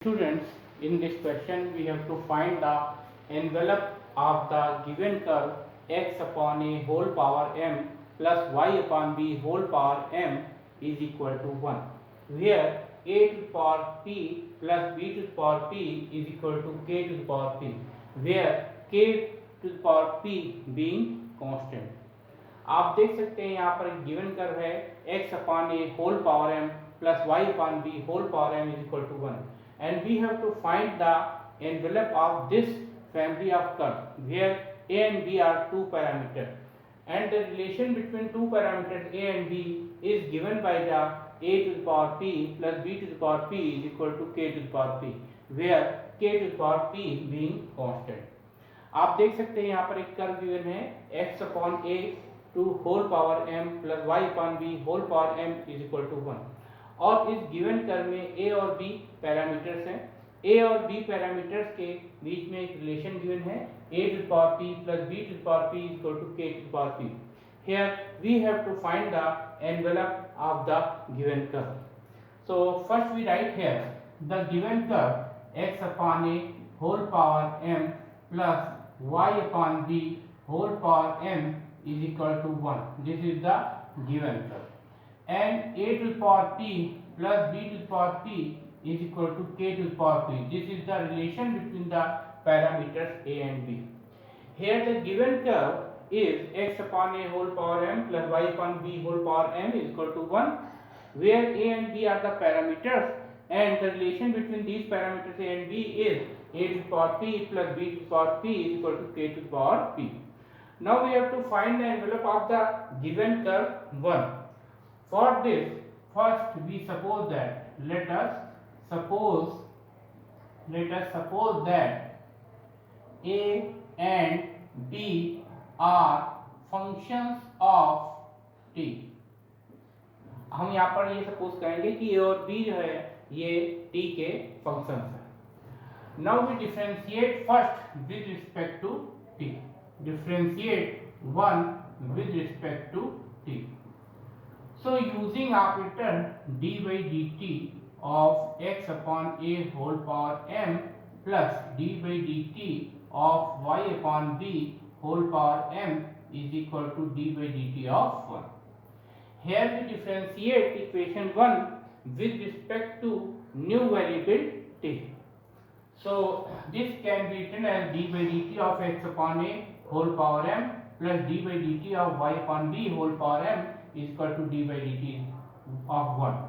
Students, in this question we have to find the envelope of the given curve x upon a whole power m plus y upon b whole power m is equal to 1, where a to the power p plus b to the power p is equal to k to the power p, where k to the power p being constant. आप देख सकते हैं यहाँ पर एक given curve है x upon a whole power m plus y upon b whole power m is equal to 1, and we have to find the envelope of this family of curve where a and b are two parameters, and the relation between two parameters a and b is given by the a to the power p plus b to the power p is equal to k to the power p, where k to the power p being constant. आप देख सकते हैं यहाँ पर एक curve given है x upon a to whole power m plus y upon b whole power m is equal to 1, और इस गिवन कर्व में a और b पैरामीटर्स हैं. a और b पैरामीटर्स के बीच में एक रिलेशन गिवन है a to the power p plus b to the power p is equal to k to the power p. Here we have to find the envelope of the given curve. So first we write here the given curve x upon a whole power m plus y upon b whole power m is equal to 1. This is the given curve. And a to the power p plus b to the power p is equal to k to the power p. This is the relation between the parameters a and b. Here the given curve is x upon a whole power m plus y upon b whole power m is equal to 1, where a and b are the parameters, and the relation between these parameters a and b is a to the power p plus b to the power p is equal to k to the power p. Now we have to find the envelope of the given curve 1. For this, first we suppose that let us suppose that a and b are functions of t. हम यहाँ पर ये suppose करेंगे कि a और b जो है ये t के फंक्शंस हैं. Now we differentiate first with respect to t. Differentiate 1 with respect to t. So using operator d by dt of x upon a whole power m plus d by dt of y upon b whole power m is equal to d by dt of 1. Here we differentiate equation 1 with respect to new variable t. So this can be written as d by dt of x upon a whole power m plus d by dt of y upon b whole power m is equal to d by dt of 1.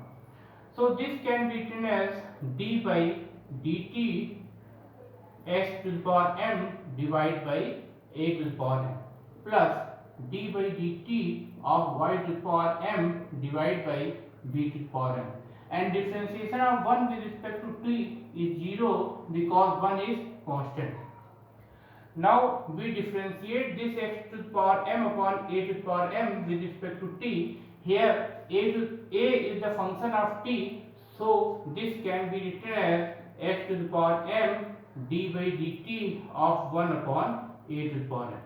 So this can be written as d by dt x to the power m divided by a to the power m plus d by dt of y to the power m divided by b to the power m, and differentiation of 1 with respect to t is 0 because 1 is constant. Now we differentiate this x to the power m upon a to the power m with respect to t. Here a is the function of t, so this can be written as x to the power m d by dt of 1 upon a to the power m.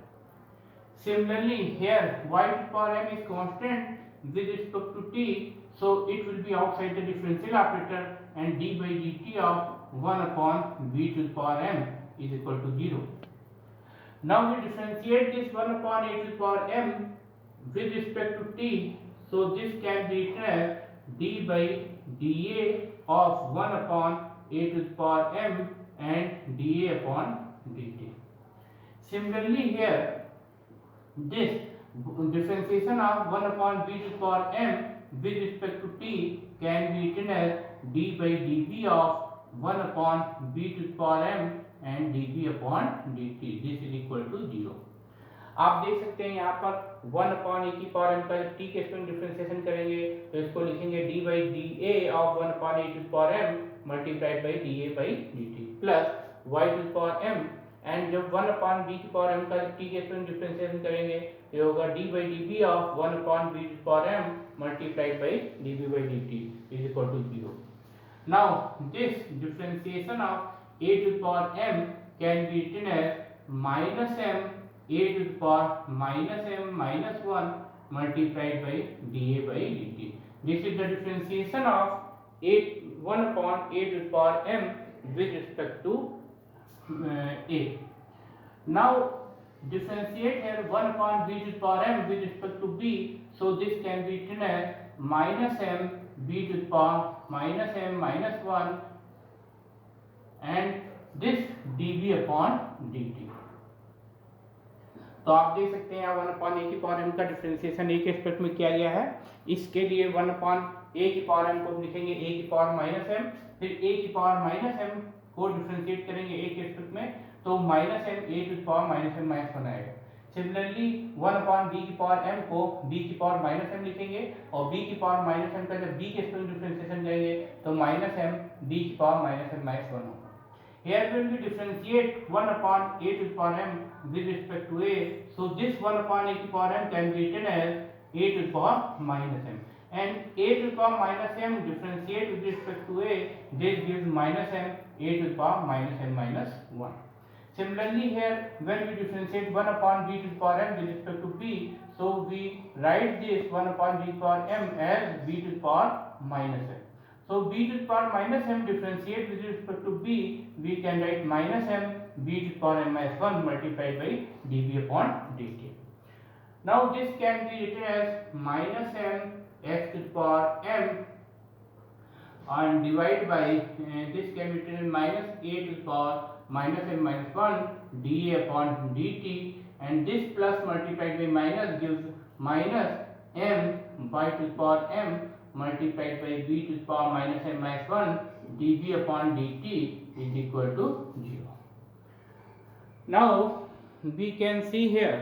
Similarly here y to the power m is constant with respect to t, so it will be outside the differential operator, and d by dt of 1 upon b to the power m is equal to 0. Now we differentiate this 1 upon a to the power m with respect to t, so this can be written as d by dA of 1 upon a to the power m and dA upon dt. Similarly here this differentiation of 1 upon b to the power m with respect to t can be written as d by dB of 1 upon b to the power m and dB upon dt. This is equal to 0. आप देख सकते हैं यहाँ पर 1 upon ए की power m का जब t के स्पेस डिफरेंशिएशन करेंगे तो इसको लिखेंगे d by dA of 1 upon a to the power m multiplied by dA by dt plus y to the power m, and जब 1 अपॉन b की पावर m का जब t के स्पेस डिफरेंशिएशन करेंगे तो होगा d by dB of 1 upon b to the power m multiplied by dB by dt is equal to 0. Now this differentiation of a to the power m can be written as minus m a to the power minus m minus 1 multiplied by dA by dt. This is the differentiation of 1 upon a to the power m with respect to a. Now differentiate here 1 upon b to the power m with respect to b, so this can be written as minus m b to the power minus m minus 1 and this dv upon dt. तो आप देख सकते हैं यहाँ 1 upon ए की power m का differentiation एक aspect में किया गया है। इसके लिए 1 अपॉन ए की पावर m को लिखेंगे a की पावर माइनस m, फिर a की पावर माइनस m को डिफरेंशिएट करेंगे एक एस्पेक्ट में, तो minus m a to the power minus m minus 1 आएगा। सिमिलरली 1 अपॉन b की पावर m को b की पावर माइनस m लिखेंगे और b की पावर माइनस m का जब b के एस्पेक्ट डिफरेंशिएशन जाएंगे तो माइनस m b की पावर माइनस m माइनस 1 होगा। Here when we differentiate 1 upon a to the power m with respect to a, so this 1 upon a to the power m can be written as a to the power minus m, and a to the power minus m differentiate with respect to a, this gives minus m a to the power minus m minus 1. Similarly here when we differentiate 1 upon b to the power m with respect to b, so we write this 1 upon b to the power m as b to the power minus m. So b to the power minus m differentiate with respect to b, we can write minus m b to the power m minus 1 multiplied by dv upon dt. Now this can be written as minus m x to the power m and divided by this can be written as minus a to the power minus m minus 1 dA upon dt, and this plus multiplied by minus gives minus m by to the power m multiplied by b to the power minus m minus 1 dv upon dt is equal to 0. Now we can see here,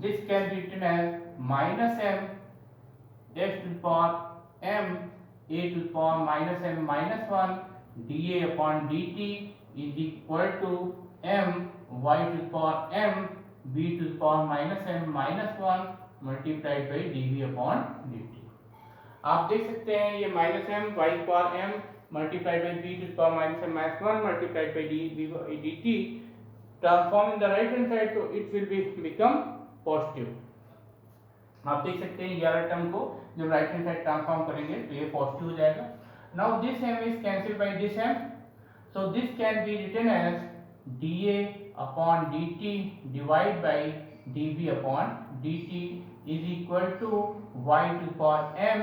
this can be written as minus m x to the power m a to the power minus m minus 1 dA upon dt is equal to m y to the power m b to the power minus m minus 1 multiplied by dv upon dt. आप देख सकते हैं ये minus m y की power m multiplied by b to the power minus m minus 1 multiplied by dv by dt transform in the right hand side, so it will become positive. आप देख सकते हैं 11 टर्म को जब right hand side transform करेंगे तो ये positive हो जाएगा. Now this m is cancel by this m, so this can be written as dA upon dt divided by dv upon dt is equal to y to the power m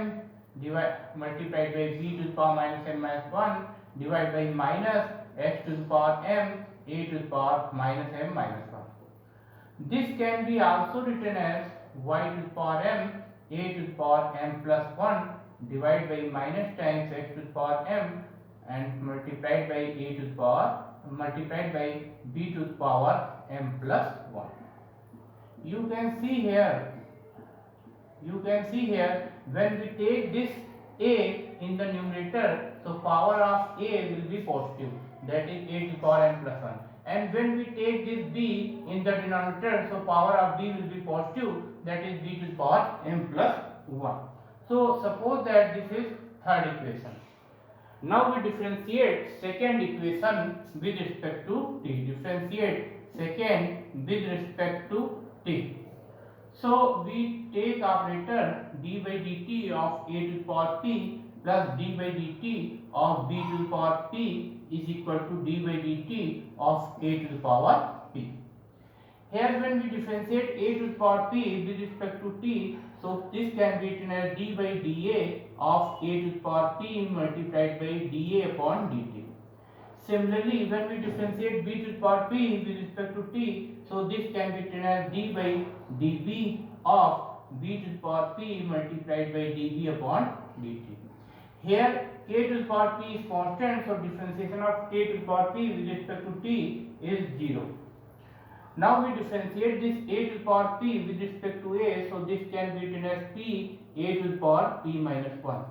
multiplied by b to the power minus m minus 1 divided by minus x to the power m a to the power minus m minus 1. This can be also written as y to the power m a to the power m plus 1 divided by minus times x to the power m and multiplied by a to the power multiplied by b to the power m plus 1. You can see here when we take this a in the numerator, so power of a will be positive, that is a to the power m plus 1, and when we take this b in the denominator, so power of b will be positive, that is b to the power m plus 1. So suppose that this is third equation. Now we differentiate second equation with respect to t. Differentiate second with respect to t. So we take operator d by dt of a to the power p plus d by dt of b to the power p is equal to d by dt of a to the power p. Here when we differentiate a to the power p with respect to t, so this can be written as d by dA of a to the power p multiplied by dA upon dt. Similarly, when we differentiate b to the power p with respect to t, so this can be written as d by dv of b to the power p multiplied by dv upon dt. Here k to the power p is constant, so differentiation of k to the power p with respect to t is 0. Now we differentiate this a to the power p with respect to a, so this can be written as p a to the power p minus 1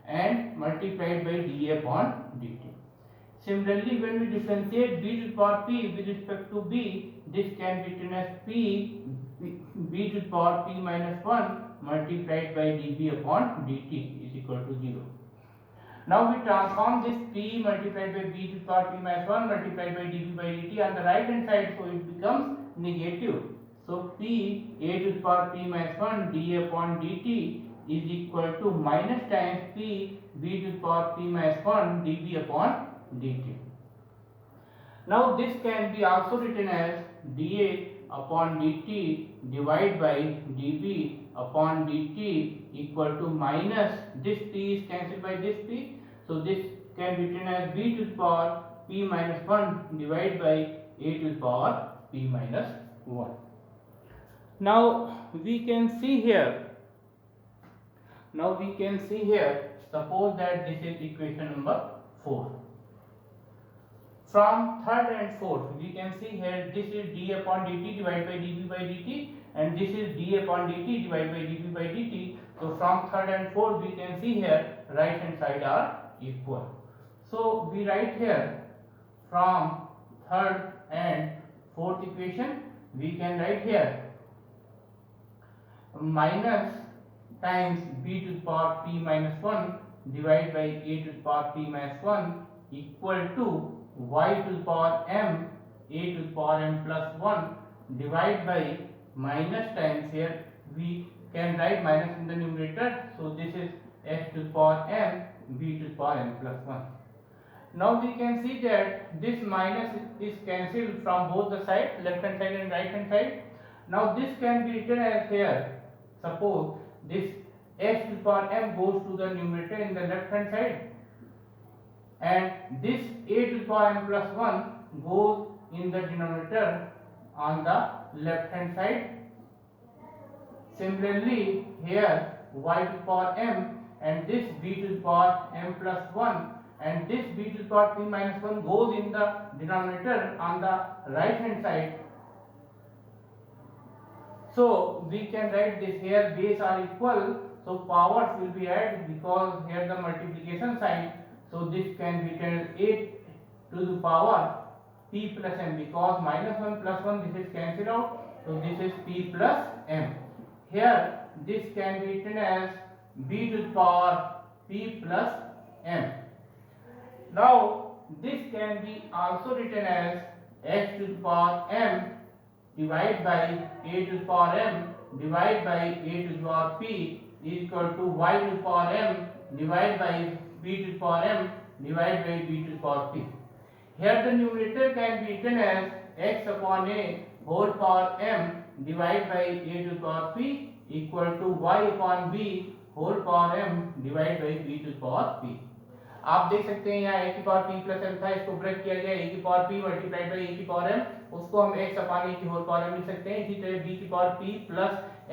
and multiplied by dA upon dt. Similarly, when we differentiate b to the power p with respect to b, this can be written as p b to the power p minus 1 multiplied by dB upon dt is equal to 0. Now we transform this p multiplied by b to the power p minus 1 multiplied by dB by dt on the right hand side, so it becomes negative. So p a to the power p minus 1 dA upon dt is equal to minus times p b to the power p minus 1 dv upon dt. Now this can be also written as dA upon dt divided by dv upon dt equal to minus this p is cancelled by this p. So this can be written as b to the power p minus 1 divided by a to the power p minus 1. Now we can see here. Suppose that this is equation number 4. From third and fourth, we can see here this is d upon dt divided by dv by dt, and this is d upon dt divided by dv by dt. So from third and fourth, we can see here right hand side are equal. So we write here from third and fourth equation, we can write here minus times b to the power p minus 1 divided by a to the power p minus 1 equal to y to the power m a to the power m plus 1 divided by minus times here we can write minus in the numerator. So this is x to the power m b to the power m plus 1. Now we can see that this minus is cancelled from both the sides, left hand side and right hand side. Now this can be written as here. Suppose this x to the power m goes to the numerator in the left hand side, and this a to the power m plus 1 goes in the denominator on the left hand side. Similarly, here y to the power m and this b to the power m plus 1 and this b to the power p minus 1 goes in the denominator on the right hand side. So we can write this here base are equal, so powers will be added because here the multiplication sign. So this can be written as 8 to the power p plus m, because minus 1 plus 1 this is cancelled out. So this is p plus m. Here this can be written as b to the power p plus m. Now this can be also written as x to the power m divided by a to the power m divided by a to the power p is equal to y to the power m divided by b to the power m divided by b to the power p. Here the numerator can be written as x upon a whole power m divided by a to the power p equal to y upon b whole power m divided by b to the power p. आप देख सकते हैं यहाँ a की power p plus m था, इसको break किया गया a की power p multiplied by a की पावर m, उसको हम x अपान a की होल पावर m लिख सकते हैं. इसी तरह b की पावर p प्लस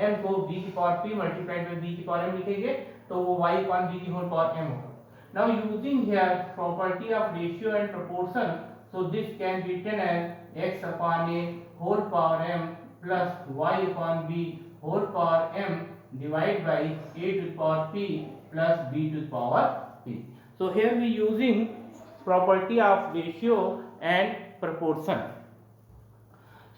m को b की power p multiplied by b की पावर m लिखेंगे तो वो y अपान b की होल पावर m होगा. Now using here property of ratio and proportion, so this can be written as x upon a whole power m plus y upon b whole power m divided by a to the power p plus b to the power p. So here we using property of ratio and proportion.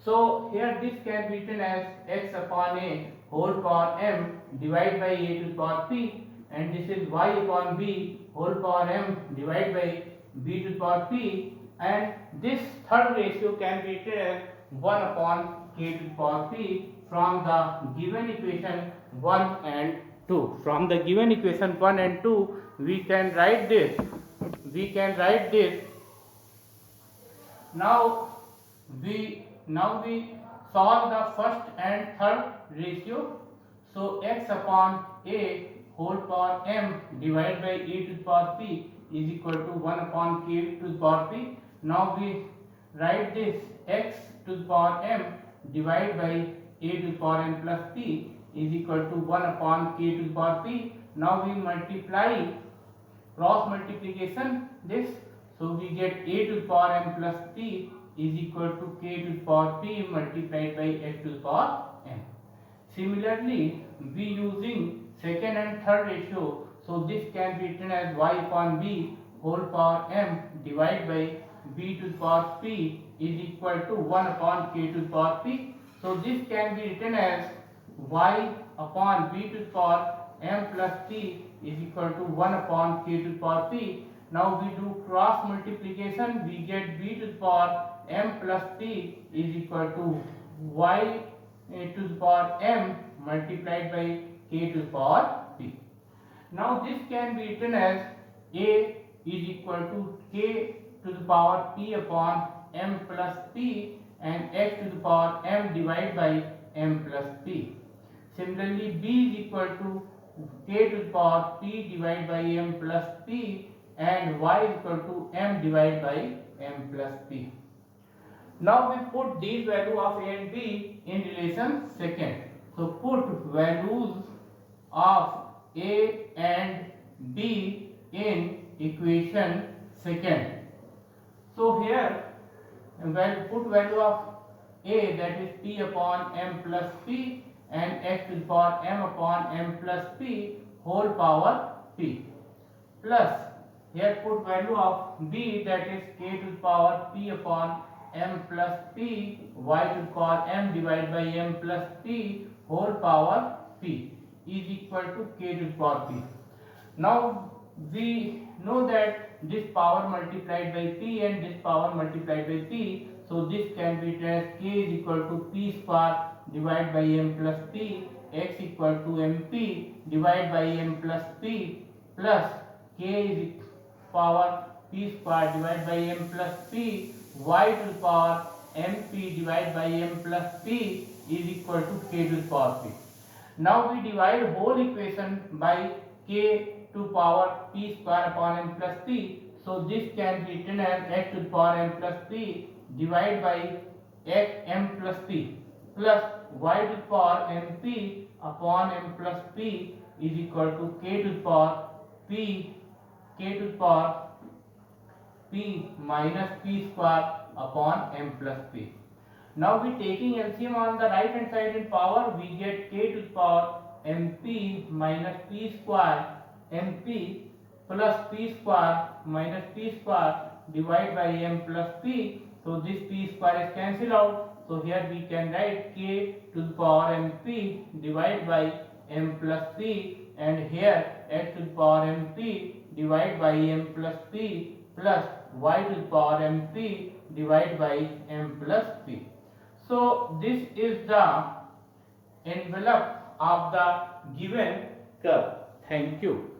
So here this can be written as x upon a whole power m divided by a to the power p, and this is y upon b whole power m divided by b to the power p, and this third ratio can be written as 1 upon k to the power p from the given equation 1 and 2. From the given equation 1 and 2 we can write this. Now we solve the first and third ratio. So x upon a whole power m divided by a to the power p is equal to 1 upon k to the power p. Now we write this x to the power m divided by a to the power m plus p is equal to 1 upon k to the power p. Now we multiply, cross multiplication this, so we get a to the power m plus p is equal to k to the power p multiplied by x to the power m. Similarly, we using second and third ratio, so this can be written as y upon b whole power m divided by b to the power p is equal to 1 upon k to the power p. So this can be written as y upon b to the power m plus p is equal to 1 upon k to the power p. Now we do cross multiplication, we get b to the power m plus p is equal to y to the power m multiplied by k to the power p. Now this can be written as a is equal to k to the power p upon m plus p and x to the power m divided by m plus p. Similarly, b is equal to k to the power p divided by m plus p and y is equal to m divided by m plus p. Now we put these value of a and b in relation second. So put values of a and b in equation second. So here put value of a, that is p upon m plus p, and x to the power m upon m plus p whole power p, plus here put value of b, that is k to the power p upon m plus p, y to the power m divided by m plus p whole power p is equal to k to the power p. Now we know that this power multiplied by p and this power multiplied by p, so this can be written as k is equal to p square divided by m plus p, x equal to mp divided by m plus p, plus k is power p square divided by m plus p, y to the power mp divided by m plus p is equal to k to the power p. Now we divide whole equation by k to power p square upon m plus p. So this can be written as x to the power m plus p divided by x m plus p, plus y to the power mp upon m plus p is equal to k to the power p, k to the power p minus p square upon m plus p. Now we taking LCM on the right hand side in power, we get k to the power mp minus p square mp plus p square minus p square divided by m plus p. So this p square is cancelled out. So here we can write k to the power mp divided by m plus p, and here x to the power mp divided by m plus p plus y to the power mp divided by m plus p. So this is the envelope of the given curve. Thank you.